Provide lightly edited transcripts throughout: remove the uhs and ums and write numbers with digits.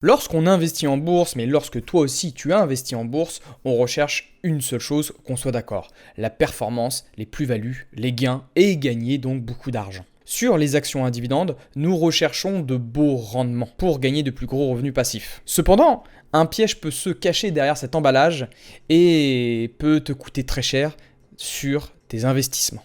Lorsqu'on investit en bourse, mais lorsque toi aussi tu as investi en bourse, on recherche une seule chose, qu'on soit d'accord, la performance, les plus-values, les gains et gagner donc beaucoup d'argent. Sur les actions à dividendes, nous recherchons de beaux rendements pour gagner de plus gros revenus passifs. Cependant, un piège peut se cacher derrière cet emballage et peut te coûter très cher sur tes investissements.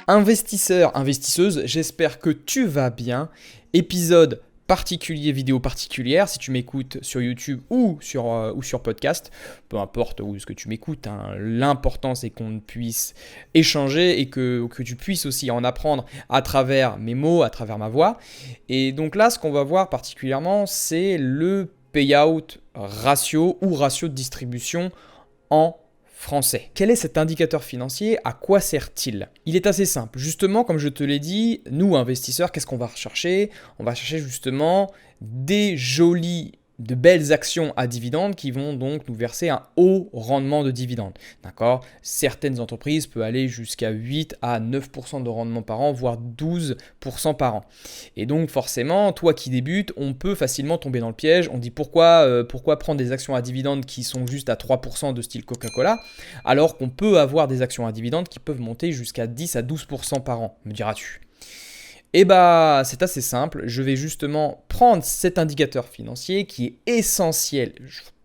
Investisseur, investisseuse, j'espère que tu vas bien. Épisode particulier, vidéo particulière, si tu m'écoutes sur YouTube ou sur podcast, peu importe où est-ce que tu m'écoutes, hein, l'important c'est qu'on puisse échanger et que tu puisses aussi en apprendre à travers mes mots, à travers ma voix. Et donc là, ce qu'on va voir particulièrement, c'est le payout ratio ou ratio de distribution en français. Quel est cet indicateur financier? À quoi sert-il? Il est assez simple. Justement, comme je te l'ai dit, nous, investisseurs, qu'est-ce qu'on va rechercher? On va chercher justement de belles actions à dividendes qui vont donc nous verser un haut rendement de dividendes. D'accord? Certaines entreprises peuvent aller jusqu'à 8 à 9% de rendement par an, voire 12% par an. Et donc forcément, toi qui débutes, on peut facilement tomber dans le piège. On dit pourquoi prendre des actions à dividendes qui sont juste à 3% de style Coca-Cola, alors qu'on peut avoir des actions à dividendes qui peuvent monter jusqu'à 10 à 12% par an, me diras-tu. Et bah, c'est assez simple. Je vais justement prendre cet indicateur financier qui est essentiel,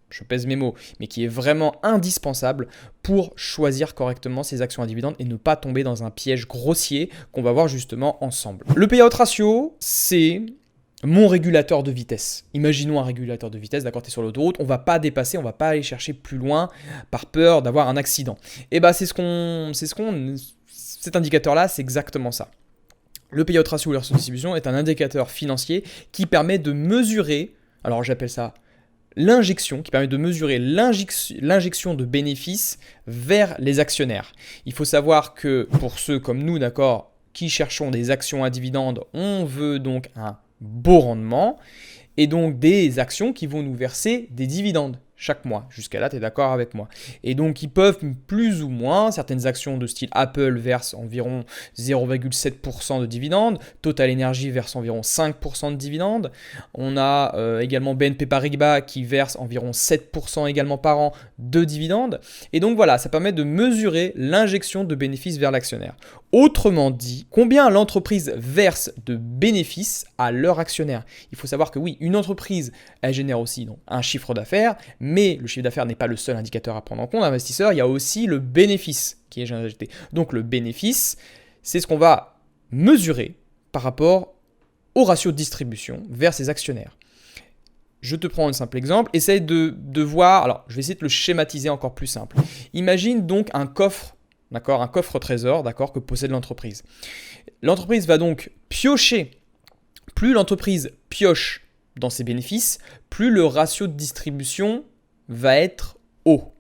je pèse mes mots, mais qui est vraiment indispensable pour choisir correctement ces actions à dividendes et ne pas tomber dans un piège grossier qu'on va voir justement ensemble. Le payout ratio, c'est mon régulateur de vitesse. Imaginons un régulateur de vitesse, d'accord, tu es sur l'autoroute, on ne va pas dépasser, on ne va pas aller chercher plus loin par peur d'avoir un accident. Et bah, cet indicateur-là, c'est exactement ça. Le payout ratio ou la distribution est un indicateur financier qui permet de mesurer, alors j'appelle ça l'injection, qui permet de mesurer l'injection de bénéfices vers les actionnaires. Il faut savoir que pour ceux comme nous, d'accord, qui cherchons des actions à dividendes, on veut donc un beau rendement et donc des actions qui vont nous verser des dividendes chaque mois. Jusqu'à là, tu es d'accord avec moi. Et donc, ils peuvent plus ou moins, certaines actions de style Apple versent environ 0,7% de dividendes, Total Energy verse environ 5% de dividendes, on a également BNP Paribas qui verse environ 7% également par an de dividendes. Et donc voilà, ça permet de mesurer l'injection de bénéfices vers l'actionnaire. Autrement dit, combien l'entreprise verse de bénéfices à leur actionnaire. Il faut savoir que oui, une entreprise, elle génère aussi donc, un chiffre d'affaires, mais le chiffre d'affaires n'est pas le seul indicateur à prendre en compte. Investisseur, il y a aussi le bénéfice qui est injecté. Donc le bénéfice, c'est ce qu'on va mesurer par rapport au ratio de distribution vers ses actionnaires. Je te prends un simple exemple. Essaye de voir, alors je vais essayer de le schématiser encore plus simple. Imagine donc un coffre, d'accord, un coffre trésor, d'accord, que possède l'entreprise. L'entreprise va donc piocher. Plus l'entreprise pioche dans ses bénéfices, plus le ratio de distribution va être haut.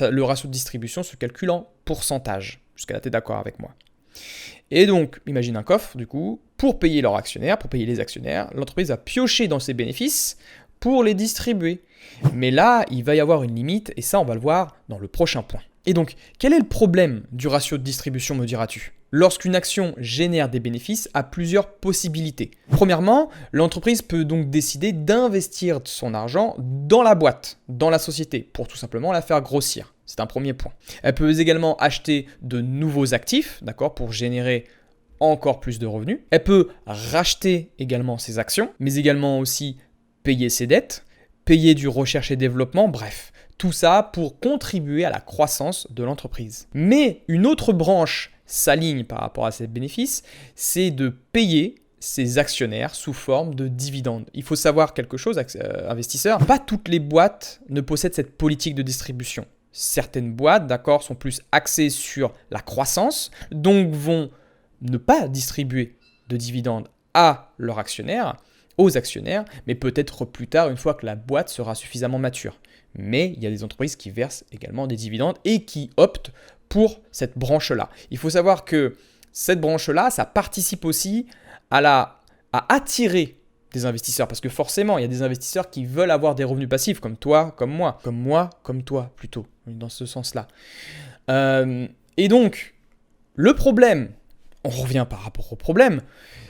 Le ratio de distribution se calcule en pourcentage. Jusqu'à là, tu es d'accord avec moi. Et donc, imagine un coffre, du coup, pour payer leurs actionnaires, pour payer les actionnaires, l'entreprise va piocher dans ses bénéfices pour les distribuer. Mais là, il va y avoir une limite, et ça, on va le voir dans le prochain point. Et donc, quel est le problème du ratio de distribution, me diras-tu? Lorsqu'une action génère des bénéfices, a plusieurs possibilités. Premièrement, l'entreprise peut donc décider d'investir son argent dans la boîte, dans la société, pour tout simplement la faire grossir. C'est un premier point. Elle peut également acheter de nouveaux actifs, d'accord, pour générer encore plus de revenus. Elle peut racheter également ses actions, mais également aussi payer ses dettes, payer du recherche et développement, bref. Tout ça pour contribuer à la croissance de l'entreprise. Mais une autre branche s'aligne par rapport à ces bénéfices, c'est de payer ses actionnaires sous forme de dividendes. Il faut savoir quelque chose, investisseurs, pas toutes les boîtes ne possèdent cette politique de distribution. Certaines boîtes, d'accord, sont plus axées sur la croissance, donc vont ne pas distribuer de dividendes à leurs actionnaires, aux actionnaires, mais peut-être plus tard, une fois que la boîte sera suffisamment mature. Mais il y a des entreprises qui versent également des dividendes et qui optent pour cette branche-là. Il faut savoir que cette branche-là, ça participe aussi à attirer des investisseurs. Parce que forcément, il y a des investisseurs qui veulent avoir des revenus passifs, comme toi, comme moi. Comme moi, comme toi, plutôt, dans ce sens-là. Et donc, le problème, on revient par rapport au problème,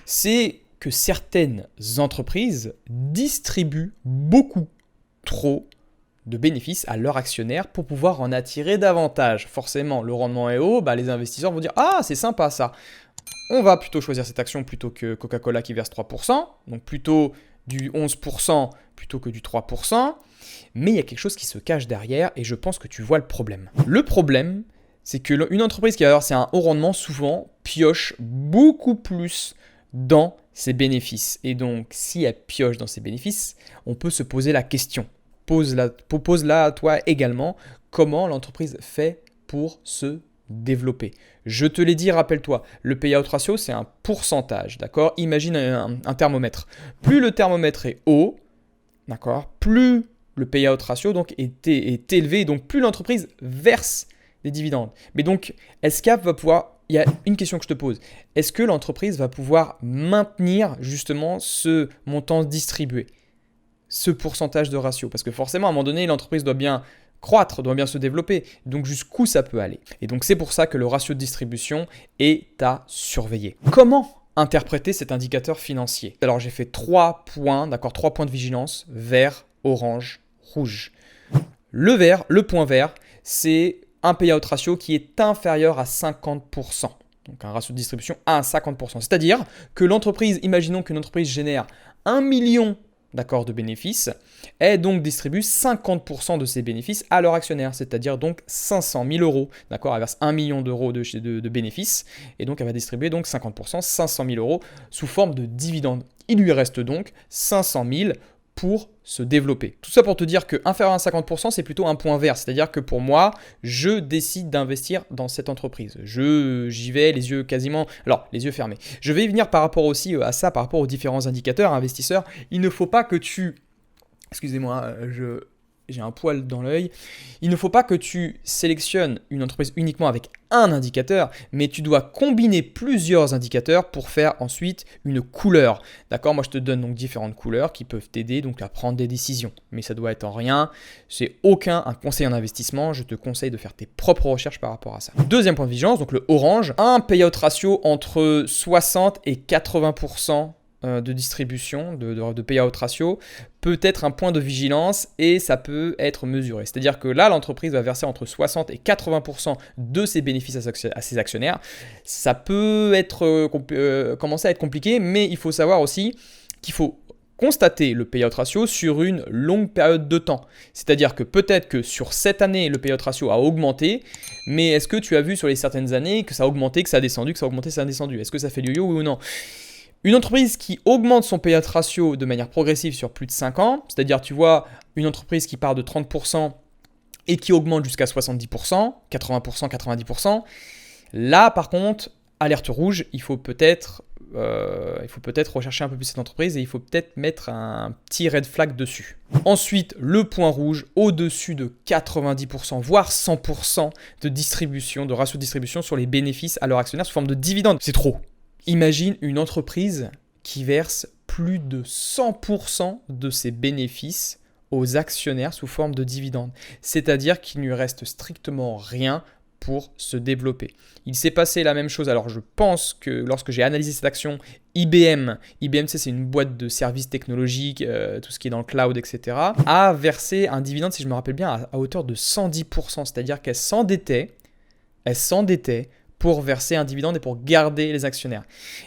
c'est que certaines entreprises distribuent beaucoup trop de bénéfices à leurs actionnaires pour pouvoir en attirer davantage. Forcément, le rendement est haut, les investisseurs vont dire « Ah, c'est sympa ça !» On va plutôt choisir cette action plutôt que Coca-Cola qui verse 3%, donc plutôt du 11% plutôt que du 3%. Mais il y a quelque chose qui se cache derrière et je pense que tu vois le problème. Le problème, c'est qu'une entreprise qui va verser un haut rendement, souvent, pioche beaucoup plus dans ses bénéfices. Et donc, si elle pioche dans ses bénéfices, on peut se poser la question. Pose-la à toi également, comment l'entreprise fait pour se développer. Je te l'ai dit, rappelle-toi, le payout ratio, c'est un pourcentage, d'accord? Imagine un thermomètre. Plus le thermomètre est haut, d'accord, plus le payout ratio donc, est élevé, donc plus l'entreprise verse des dividendes. Mais donc, est-ce qu'elle va pouvoir... Il y a une question que je te pose. Est-ce que l'entreprise va pouvoir maintenir justement ce montant distribué, ce pourcentage de ratio? Parce que forcément, à un moment donné, l'entreprise doit bien croître, doit bien se développer. Donc jusqu'où ça peut aller? Et donc c'est pour ça que le ratio de distribution est à surveiller. Comment interpréter cet indicateur financier? Alors j'ai fait 3 points, d'accord, 3 points de vigilance, vert, orange, rouge. Le point vert, c'est un payout ratio qui est inférieur à 50%. Donc un ratio de distribution à 50%. C'est-à-dire que l'entreprise, imaginons qu'une entreprise génère 1 million de bénéfices, et donc distribue 50% de ses bénéfices à leur actionnaire, c'est-à-dire donc 500 000 euros. D'accord, elle verse 1 million d'euros de bénéfices, et donc elle va distribuer donc 50%, 500 000 euros sous forme de dividendes. Il lui reste donc 500 000 pour se développer. Tout ça pour te dire que inférieur à 50%, c'est plutôt un point vert. C'est-à-dire que pour moi, je décide d'investir dans cette entreprise. J'y vais les yeux quasiment... Alors, les yeux fermés. Je vais y venir par rapport aussi à ça, par rapport aux différents indicateurs investisseurs. Il ne faut pas que tu... Excusez-moi, j'ai un poil dans l'œil. Il ne faut pas que tu sélectionnes une entreprise uniquement avec un indicateur, mais tu dois combiner plusieurs indicateurs pour faire ensuite une couleur. D'accord? Moi, je te donne donc différentes couleurs qui peuvent t'aider donc à prendre des décisions. Mais ça doit être en rien. C'est un conseil en investissement. Je te conseille de faire tes propres recherches par rapport à ça. Deuxième point de vigilance, donc le orange. Un payout ratio entre 60 et 80% de distribution, de payout ratio, peut être un point de vigilance et ça peut être mesuré. C'est-à-dire que là, l'entreprise va verser entre 60 et 80% de ses bénéfices à ses actionnaires. Ça peut commencer à être compliqué, mais il faut savoir aussi qu'il faut constater le payout ratio sur une longue période de temps. C'est-à-dire que peut-être que sur cette année, le payout ratio a augmenté, mais est-ce que tu as vu sur les certaines années que ça a augmenté, que ça a descendu, que ça a augmenté, que ça a descendu? Est-ce que ça fait du yo ou non? Une entreprise qui augmente son payout ratio de manière progressive sur plus de 5 ans, c'est-à-dire tu vois une entreprise qui part de 30% et qui augmente jusqu'à 70%, 80%, 90%, là par contre, alerte rouge, il faut peut-être rechercher un peu plus cette entreprise et il faut peut-être mettre un petit red flag dessus. Ensuite, le point rouge, au-dessus de 90%, voire 100% de distribution, de ratio de distribution sur les bénéfices à leurs actionnaires sous forme de dividendes. C'est trop. Imagine une entreprise qui verse plus de 100% de ses bénéfices aux actionnaires sous forme de dividendes. C'est-à-dire qu'il ne lui reste strictement rien pour se développer. Il s'est passé la même chose. Alors je pense que lorsque j'ai analysé cette action, IBM, c'est une boîte de services technologiques, tout ce qui est dans le cloud, etc., a versé un dividende, si je me rappelle bien, à hauteur de 110%. C'est-à-dire qu'elle s'endettait pour verser un dividende et pour garder les actionnaires.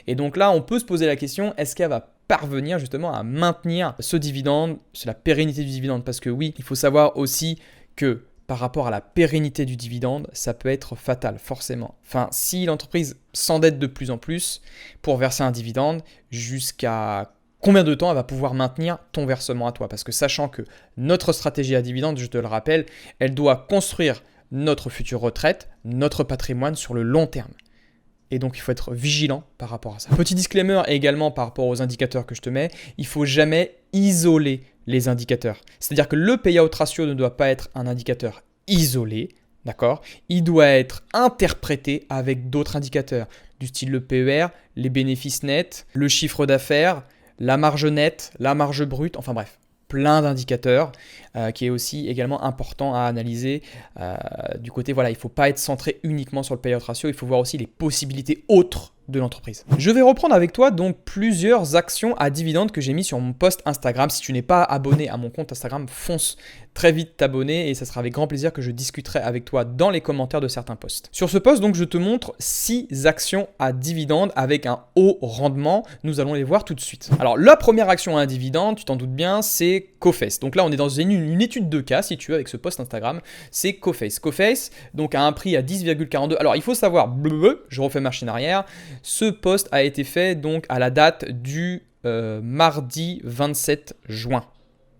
Et donc là, on peut se poser la question, est-ce qu'elle va parvenir justement à maintenir ce dividende, c'est la pérennité du dividende? Parce que oui, il faut savoir aussi que par rapport à la pérennité du dividende, ça peut être fatal, forcément. Enfin, si l'entreprise s'endette de plus en plus pour verser un dividende, jusqu'à combien de temps elle va pouvoir maintenir ton versement à toi? Parce que sachant que notre stratégie à dividende, je te le rappelle, elle doit construire notre future retraite, notre patrimoine sur le long terme. Et donc, il faut être vigilant par rapport à ça. Petit disclaimer également par rapport aux indicateurs que je te mets, il ne faut jamais isoler les indicateurs. C'est-à-dire que le payout ratio ne doit pas être un indicateur isolé, d'accord? Il doit être interprété avec d'autres indicateurs, du style le PER, les bénéfices nets, le chiffre d'affaires, la marge nette, la marge brute, enfin bref. Plein d'indicateurs qui est aussi également important à analyser du côté, voilà, il ne faut pas être centré uniquement sur le payout ratio, il faut voir aussi les possibilités autres de l'entreprise. Je vais reprendre avec toi donc plusieurs actions à dividendes que j'ai mis sur mon post Instagram. Si tu n'es pas abonné à mon compte Instagram, fonce très vite t'abonner et ça sera avec grand plaisir que je discuterai avec toi dans les commentaires de certains posts. Sur ce post, donc, je te montre 6 actions à dividendes avec un haut rendement. Nous allons les voir tout de suite. Alors, la première action à un dividende, tu t'en doutes bien, c'est Coface. Donc là, on est dans une étude de cas, si tu veux, avec ce post Instagram, c'est Coface. Coface, donc à un prix à 10,42. Alors, il faut savoir, je refais machine arrière, ce post a été fait donc à la date du mardi 27 juin.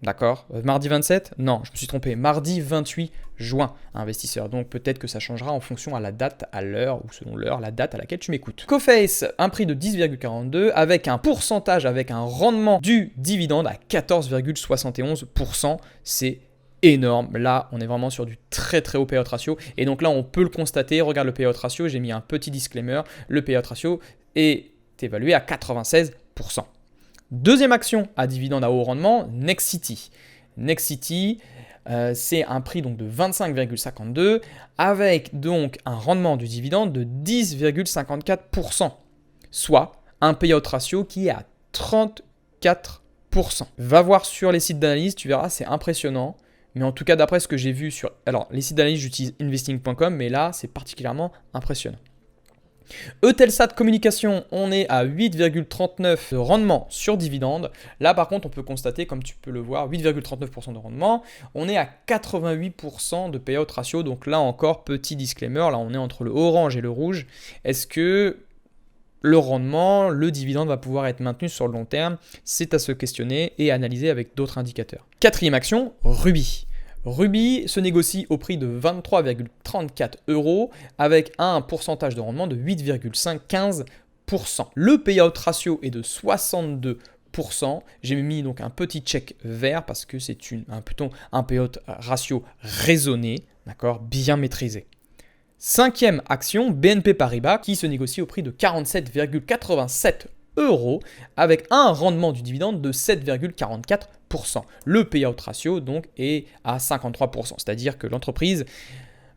D'accord, mardi 27? Non, je me suis trompé. Mardi 28 juin, investisseur. Donc peut-être que ça changera en fonction à la date, à l'heure ou selon l'heure, la date à laquelle tu m'écoutes. Coface, un prix de 10,42 avec un pourcentage, avec un rendement du dividende à 14,71%. C'est énorme. Là, on est vraiment sur du très très haut payout ratio. Et donc là, on peut le constater. Regarde le payout ratio. J'ai mis un petit disclaimer. Le payout ratio est évalué à 96%. Deuxième action à dividende à haut rendement, Nexity. Nexity, c'est un prix donc de 25,52 avec donc un rendement du dividende de 10,54%, soit un payout ratio qui est à 34%. Va voir sur les sites d'analyse, tu verras, c'est impressionnant. Mais en tout cas, d'après ce que j'ai vu sur... Alors, les sites d'analyse, j'utilise investing.com, mais là, c'est particulièrement impressionnant. Eutelsat Communication, on est à 8,39 de rendement sur dividende. Là, par contre, on peut constater, comme tu peux le voir, 8,39% de rendement. On est à 88% de payout ratio. Donc là encore, petit disclaimer, là on est entre le orange et le rouge. Est-ce que le rendement, le dividende va pouvoir être maintenu sur le long terme? C'est à se questionner et analyser avec d'autres indicateurs. Quatrième action, Ruby. Ruby se négocie au prix de 23,34 € avec un pourcentage de rendement de 8,15%. Le payout ratio est de 62%. J'ai mis donc un petit check vert parce que c'est un payout ratio raisonné, d'accord, bien maîtrisé. Cinquième action, BNP Paribas, qui se négocie au prix de 47,87 € avec un rendement du dividende de 7,44%. Le payout ratio donc est à 53%, c'est-à-dire que l'entreprise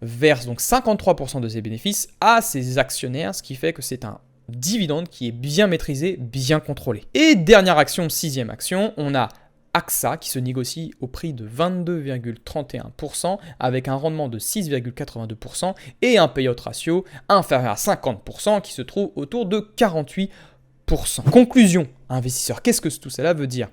verse donc 53% de ses bénéfices à ses actionnaires, ce qui fait que c'est un dividende qui est bien maîtrisé, bien contrôlé. Et dernière action, sixième action, on a AXA qui se négocie au prix de 22,31% avec un rendement de 6,82% et un payout ratio inférieur à 50% qui se trouve autour de 48%. Conclusion, investisseur, qu'est-ce que tout cela veut dire?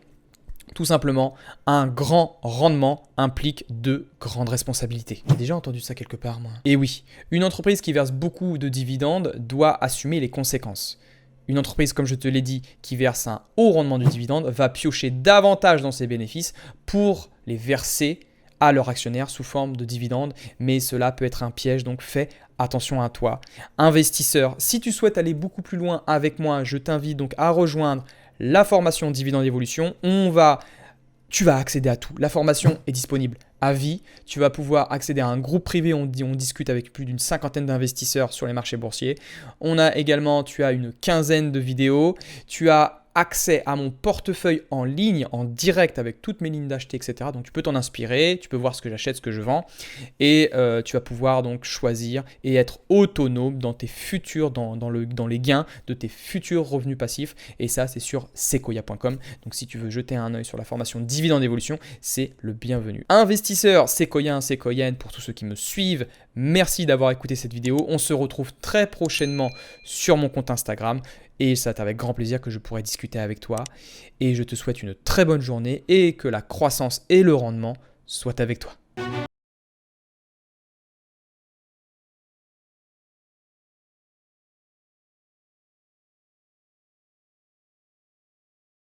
Tout simplement, un grand rendement implique de grandes responsabilités. J'ai déjà entendu ça quelque part, moi. Et oui, une entreprise qui verse beaucoup de dividendes doit assumer les conséquences. Une entreprise, comme je te l'ai dit, qui verse un haut rendement du dividende va piocher davantage dans ses bénéfices pour les verser à leurs actionnaires sous forme de dividendes, mais cela peut être un piège, donc fais attention à toi. Investisseur, si tu souhaites aller beaucoup plus loin avec moi, je t'invite donc à rejoindre la formation Dividende Évolution. Tu vas accéder à tout. La formation est disponible à vie. Tu vas pouvoir accéder à un groupe privé. On discute avec plus d'une 50aine d'investisseurs sur les marchés boursiers. Tu as une quinzaine de vidéos. Tu as accès à mon portefeuille en ligne, en direct avec toutes mes lignes d'acheter, etc. Donc tu peux t'en inspirer, tu peux voir ce que j'achète, ce que je vends et tu vas pouvoir donc choisir et être autonome dans tes futurs, dans les gains de tes futurs revenus passifs et ça c'est sur sequoia.com. Donc si tu veux jeter un œil sur la formation Dividende Évolution, c'est le bienvenu. Investisseurs, séquoiens, séquoiennes, pour tous ceux qui me suivent, merci d'avoir écouté cette vidéo. On se retrouve très prochainement sur mon compte Instagram. Et c'est avec grand plaisir que je pourrai discuter avec toi. Et je te souhaite une très bonne journée et que la croissance et le rendement soient avec toi.